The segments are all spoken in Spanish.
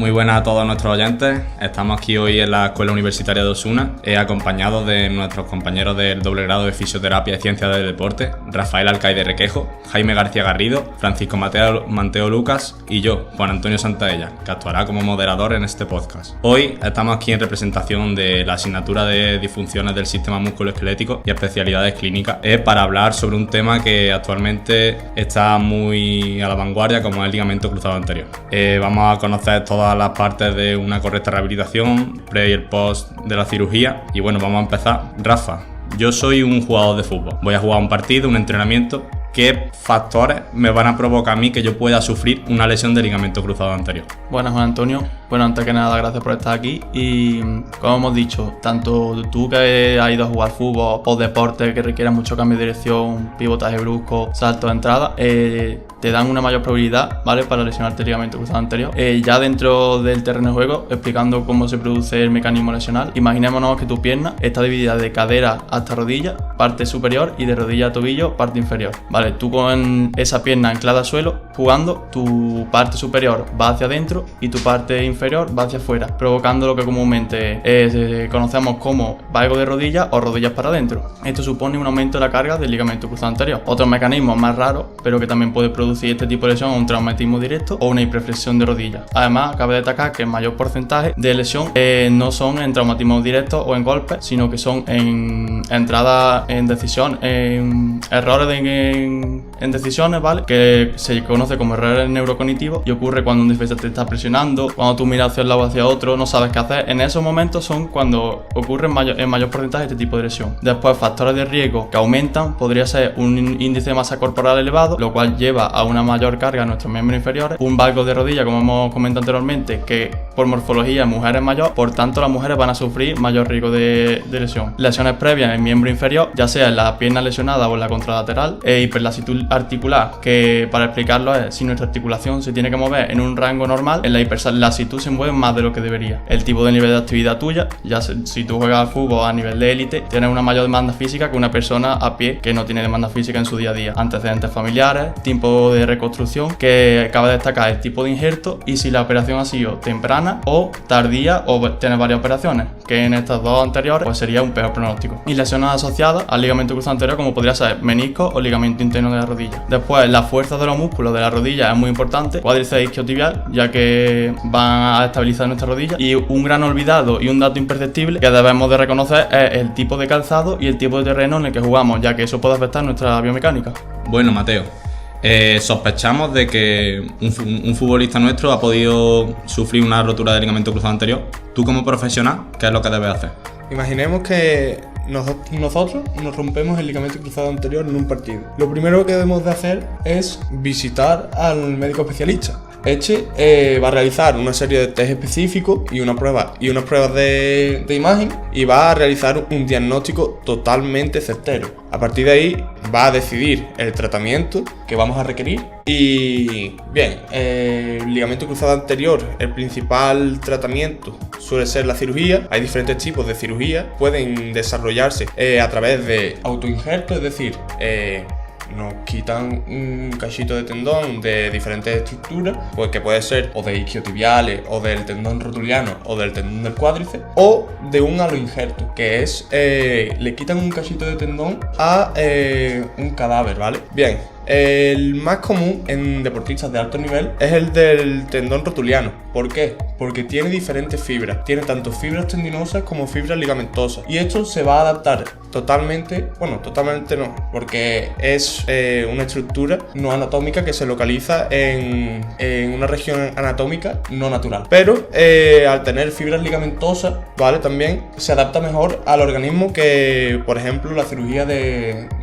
Muy buenas a todos nuestros oyentes. Estamos aquí hoy en la Escuela Universitaria de Osuna, acompañados de nuestros compañeros del doble grado de Fisioterapia y Ciencias del Deporte, Rafael Alcaide Requejo, Jaime García Garrido, Francisco Mateo Lucas y yo, Juan Antonio Santaella, que actuará como moderador en este podcast. Hoy estamos aquí en representación de la asignatura de disfunciones del sistema musculoesquelético y especialidades clínicas, para hablar sobre un tema que actualmente está muy a la vanguardia, como es el ligamento cruzado anterior. Vamos a conocer todas las partes de una correcta rehabilitación, pre y el post de la cirugía. Y bueno, vamos a empezar. Rafa, yo soy un jugador de fútbol. Voy a jugar un partido, un entrenamiento. ¿Qué factores me van a provocar a mí que yo pueda sufrir una lesión de ligamento cruzado anterior? Buenas, Juan Antonio. Bueno, antes que nada, gracias por estar aquí. Y como hemos dicho, tanto tú que has ido a jugar fútbol o deporte que requieran mucho cambio de dirección, pivotaje brusco, salto de entrada, te dan una mayor probabilidad, ¿vale?, para lesionarte el ligamento cruzado anterior. Ya dentro del terreno de juego, explicando cómo se produce el mecanismo lesional, imaginémonos que tu pierna está dividida de cadera hasta rodilla, parte superior, y de rodilla a tobillo, parte inferior. Vale, tú con esa pierna anclada al suelo, jugando, tu parte superior va hacia adentro y tu parte inferior va hacia afuera, provocando lo que comúnmente conocemos como valgo de rodilla o rodillas para adentro. Esto supone un aumento de la carga del ligamento cruzado anterior. Otro mecanismo más raro, pero que también puede producir este tipo de lesión, un traumatismo directo o una hiperflexión de rodilla. Además, cabe destacar que el mayor porcentaje de lesión no son en traumatismos directos o en golpes, sino que son en entradas en decisión, en errores en decisiones, ¿vale?, que se conoce como errores neurocognitivos, y ocurre cuando un defensa te está presionando, cuando tú miras hacia un lado o hacia otro, no sabes qué hacer. En esos momentos son cuando ocurre en mayor porcentaje este tipo de lesión. Después, factores de riesgo que aumentan podría ser un índice de masa corporal elevado, lo cual lleva a una mayor carga en nuestros miembros inferiores, un valgo de rodilla, como hemos comentado anteriormente, que por morfología en mujeres es mayor, por tanto las mujeres van a sufrir mayor riesgo de lesión. Lesiones previas en el miembro inferior, ya sea en la pierna lesionada o en la contralateral, hiperlasitud articular, que para explicarlo es si nuestra articulación se tiene que mover en un rango normal, en la hiperlasitud se mueve más de lo que debería. El tipo de nivel de actividad tuya, si tú juegas al fútbol a nivel de élite, tienes una mayor demanda física que una persona a pie que no tiene demanda física en su día a día. Antecedentes familiares, tiempo de reconstrucción, que cabe destacar el tipo de injerto y si la operación ha sido temprana o tardía o tienes varias operaciones, que en estas dos anteriores pues sería un peor pronóstico. Y lesiones asociadas al ligamento cruzado anterior, como podría ser menisco o ligamento interno de la rodilla. Después, la fuerza de los músculos de la rodilla es muy importante, cuádriceps isquiotibial, ya que van a estabilizar nuestra rodilla. Y un gran olvidado y un dato imperceptible que debemos de reconocer es el tipo de calzado y el tipo de terreno en el que jugamos, ya que eso puede afectar nuestra biomecánica. Bueno, Mateo, sospechamos de que un futbolista nuestro ha podido sufrir una rotura del ligamento cruzado anterior. Tú, como profesional, ¿qué es lo que debes hacer? Imaginemos que nosotros nos rompemos el ligamento cruzado anterior en un partido. Lo primero que debemos de hacer es visitar al médico especialista. Este va a realizar una serie de test específicos y unas pruebas de imagen, y va a realizar un diagnóstico totalmente certero. A partir de ahí va a decidir el tratamiento que vamos a requerir. Y bien, el ligamento cruzado anterior, el principal tratamiento suele ser la cirugía. Hay diferentes tipos de cirugía, pueden desarrollarse a través de autoinjertos, es decir, nos quitan un cachito de tendón de diferentes estructuras, pues que puede ser o de isquiotibiales, o del tendón rotuliano, o del tendón del cuádriceps, o de un aloinjerto, que es le quitan un cachito de tendón a un cadáver, ¿vale? Bien, el más común en deportistas de alto nivel es el del tendón rotuliano. ¿Por qué? Porque tiene diferentes fibras. Tiene tanto fibras tendinosas como fibras ligamentosas. Y esto se va a adaptar totalmente no, porque es una estructura no anatómica que se localiza en una región anatómica no natural. Pero al tener fibras ligamentosas, ¿vale?, también se adapta mejor al organismo que, por ejemplo, la cirugía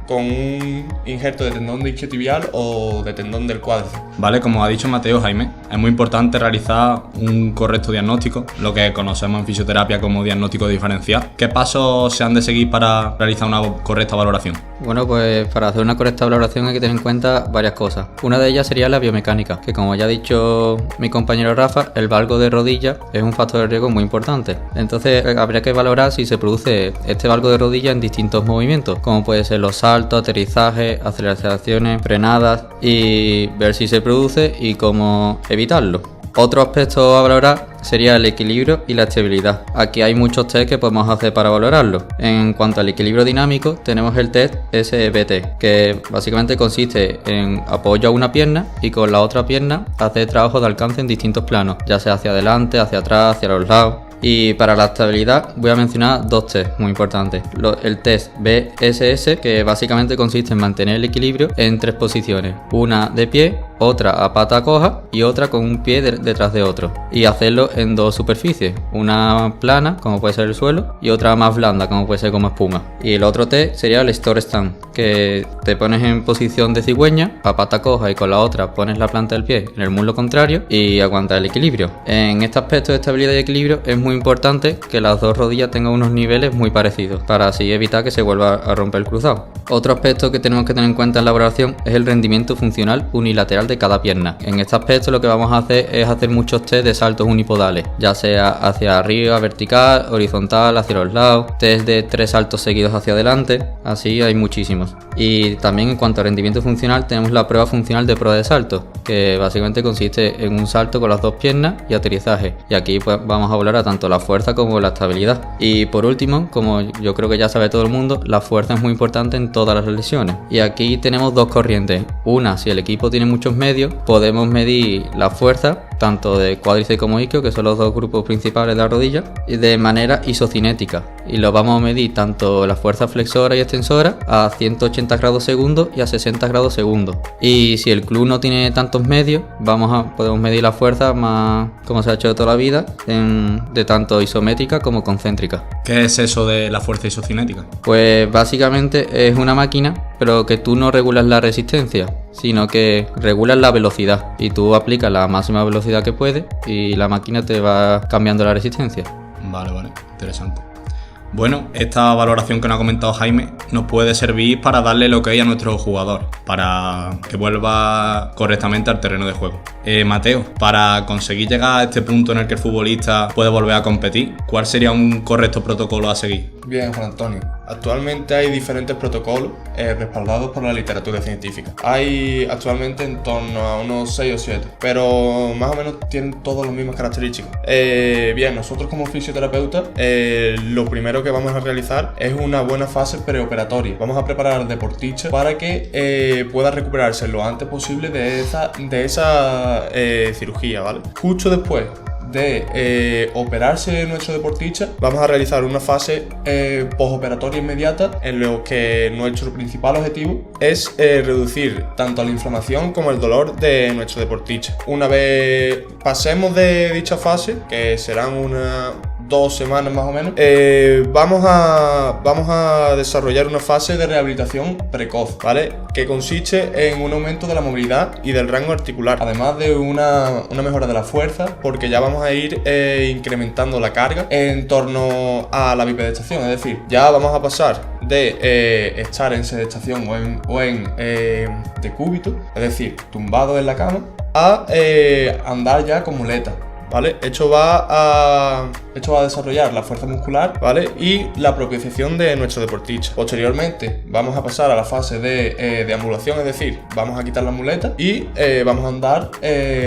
con un injerto de tendón de isquiotibial o de tendón del cuádriceps. Vale, como ha dicho Mateo, Jaime, es muy importante realizar un correcto diagnóstico, lo que conocemos en fisioterapia como diagnóstico diferencial. ¿Qué pasos se han de seguir para realizar una correcta valoración? Bueno, pues para hacer una correcta valoración hay que tener en cuenta varias cosas. Una de ellas sería la biomecánica, que como ya ha dicho mi compañero Rafa, el valgo de rodilla es un factor de riesgo muy importante. Entonces habría que valorar si se produce este valgo de rodilla en distintos movimientos, como puede ser los saltos, aterrizajes, aceleraciones, frenadas, y ver si se produce y cómo evitarlo. Otro aspecto a valorar sería el equilibrio y la estabilidad. Aquí hay muchos test que podemos hacer para valorarlo. En cuanto al equilibrio dinámico, tenemos el test SBT, que básicamente consiste en apoyo a una pierna y con la otra pierna hacer trabajo de alcance en distintos planos, ya sea hacia adelante, hacia atrás, hacia los lados. Y para la estabilidad voy a mencionar dos tests muy importantes. El test BSS, que básicamente consiste en mantener el equilibrio en 3 posiciones. Una de pie, otra a pata coja y otra con un pie detrás de otro. Y hacerlo en 2 superficies. Una plana, como puede ser el suelo, y otra más blanda, como puede ser como espuma. Y el otro test sería el Store Stand, que te pones en posición de cigüeña, a pata coja y con la otra pones la planta del pie en el muslo contrario y aguantas el equilibrio. En este aspecto de estabilidad y equilibrio es muy importante que las 2 rodillas tengan unos niveles muy parecidos para así evitar que se vuelva a romper el cruzado. Otro aspecto que tenemos que tener en cuenta en la valoración es el rendimiento funcional unilateral de cada pierna. En este aspecto lo que vamos a hacer es hacer muchos test de saltos unipodales, ya sea hacia arriba, vertical, horizontal, hacia los lados, test de 3 saltos seguidos hacia adelante, así hay muchísimos. Y también en cuanto a rendimiento funcional tenemos la prueba funcional de prueba de salto, que básicamente consiste en un salto con las 2 piernas y aterrizaje. Y aquí pues vamos a valorar tanto la fuerza como la estabilidad. Y por último, como yo creo que ya sabe todo el mundo, la fuerza es muy importante en todas las lesiones. Y aquí tenemos 2 corrientes. Una, si el equipo tiene muchos medios, podemos medir la fuerza tanto de cuádriceps como isquio, que son los 2 grupos principales de la rodilla, y de manera isocinética. Y lo vamos a medir tanto la fuerza flexora y extensora a 180 grados segundos y a 60 grados segundos. Y si el club no tiene tantos medios, podemos medir la fuerza más como se ha hecho de toda la vida, de tanto isométrica como concéntrica. ¿Qué es eso de la fuerza isocinética? Pues básicamente es una máquina, pero que tú no regulas la resistencia, sino que regulas la velocidad y tú aplicas la máxima velocidad que puedes y la máquina te va cambiando la resistencia. Vale, interesante. Bueno, esta valoración que nos ha comentado Jaime nos puede servir para darle el ok a nuestro jugador, para que vuelva correctamente al terreno de juego. Mateo, para conseguir llegar a este punto en el que el futbolista puede volver a competir, ¿cuál sería un correcto protocolo a seguir? Bien, Juan Antonio. Actualmente hay diferentes protocolos respaldados por la literatura científica. Hay actualmente en torno a unos 6 o 7, pero más o menos tienen todas las mismas características. Bien, nosotros como fisioterapeutas, lo primero que vamos a realizar es una buena fase preoperatoria. Vamos a preparar al deportista para que pueda recuperarse lo antes posible de esa cirugía, ¿vale? Justo después de operarse nuestro deportista, vamos a realizar una fase postoperatoria inmediata en lo que nuestro principal objetivo es reducir tanto la inflamación como el dolor de nuestro deportista. Una vez pasemos de dicha fase, que serán unas 2 semanas más o menos, vamos a desarrollar una fase de rehabilitación precoz, ¿vale? Que consiste en un aumento de la movilidad y del rango articular, además de una mejora de la fuerza, porque ya vamos a ir incrementando la carga en torno a la bipedestación, es decir, ya vamos a pasar de estar en sedestación o en decúbito, es decir, tumbado en la cama, a andar ya con muleta, ¿vale? Esto va a desarrollar la fuerza muscular, ¿vale? Y la propiocepción de nuestro deportista. Posteriormente vamos a pasar a la fase de deambulación, es decir, vamos a quitar la muleta y vamos a andar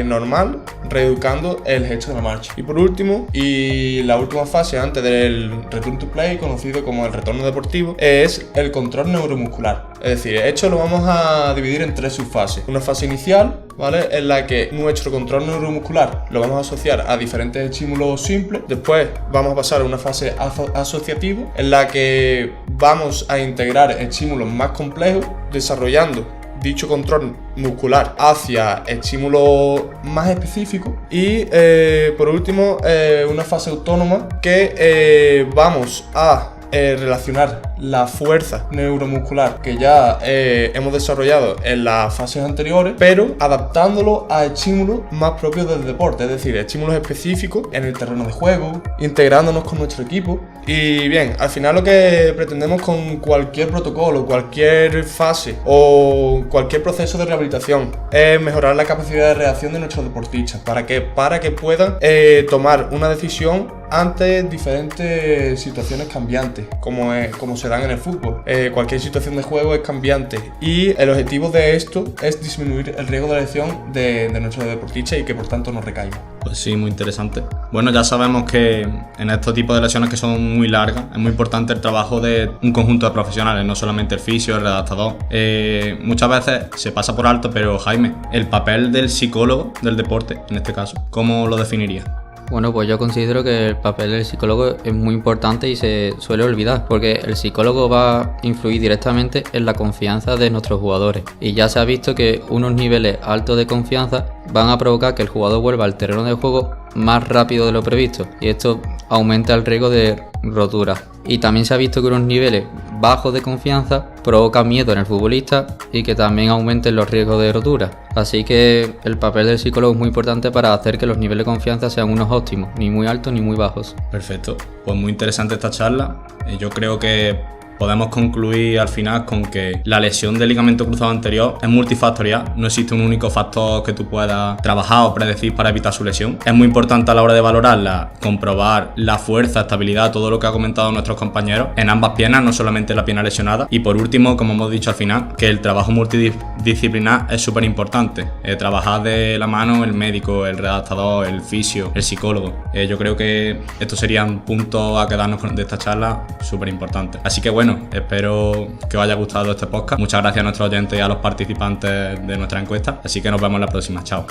normal, reeducando el gesto de la marcha. Y por último, y la última fase antes del return to play, conocido como el retorno deportivo, es el control neuromuscular. Es decir, esto lo vamos a dividir en 3 subfases. Una fase inicial, ¿vale? En la que nuestro control neuromuscular lo vamos a asociar a diferentes estímulos simples. Después vamos a pasar a una fase asociativa, en la que vamos a integrar estímulos más complejos, desarrollando dicho control muscular hacia estímulos más específicos. Y por último, una fase autónoma que vamos a relacionar la fuerza neuromuscular que ya hemos desarrollado en las fases anteriores, pero adaptándolo a estímulos más propios del deporte, es decir, estímulos específicos en el terreno de juego, integrándonos con nuestro equipo. Y bien, al final lo que pretendemos con cualquier protocolo, cualquier fase o cualquier proceso de rehabilitación es mejorar la capacidad de reacción de nuestros deportistas para que puedan tomar una decisión ante diferentes situaciones cambiantes, como se dan en el fútbol. Cualquier situación de juego es cambiante y el objetivo de esto es disminuir el riesgo de lesión de nuestros deportistas y que por tanto no recaiga. Pues sí, muy interesante. Bueno, ya sabemos que en estos tipos de lesiones que son muy largas es muy importante el trabajo de un conjunto de profesionales, no solamente el fisio, el redactador. Muchas veces se pasa por alto, pero Jaime, el papel del psicólogo del deporte, en este caso, ¿cómo lo definirías? Bueno, pues yo considero que el papel del psicólogo es muy importante y se suele olvidar, porque el psicólogo va a influir directamente en la confianza de nuestros jugadores. Y ya se ha visto que unos niveles altos de confianza van a provocar que el jugador vuelva al terreno de juego más rápido de lo previsto, y esto aumenta el riesgo de rotura. Y también se ha visto que unos niveles bajos de confianza provocan miedo en el futbolista y que también aumenten los riesgos de rotura. Así que el papel del psicólogo es muy importante para hacer que los niveles de confianza sean unos óptimos, ni muy altos ni muy bajos. Perfecto, pues muy interesante esta charla. Yo creo que podemos concluir al final con que la lesión del ligamento cruzado anterior es multifactorial, no existe un único factor que tú puedas trabajar o predecir para evitar su lesión. Es muy importante a la hora de valorarla comprobar la fuerza, estabilidad, todo lo que ha comentado nuestros compañeros en ambas piernas, no solamente la pierna lesionada. Y por último, como hemos dicho al final, que el trabajo multidisciplinar es súper importante. Trabajar de la mano el médico, el redactador, el fisio, el psicólogo. Yo creo que estos serían puntos a quedarnos de esta charla súper importantes. Así que bueno, espero que os haya gustado este podcast. Muchas gracias a nuestros oyentes y a los participantes de nuestra encuesta. Así que nos vemos en la próxima. Chao.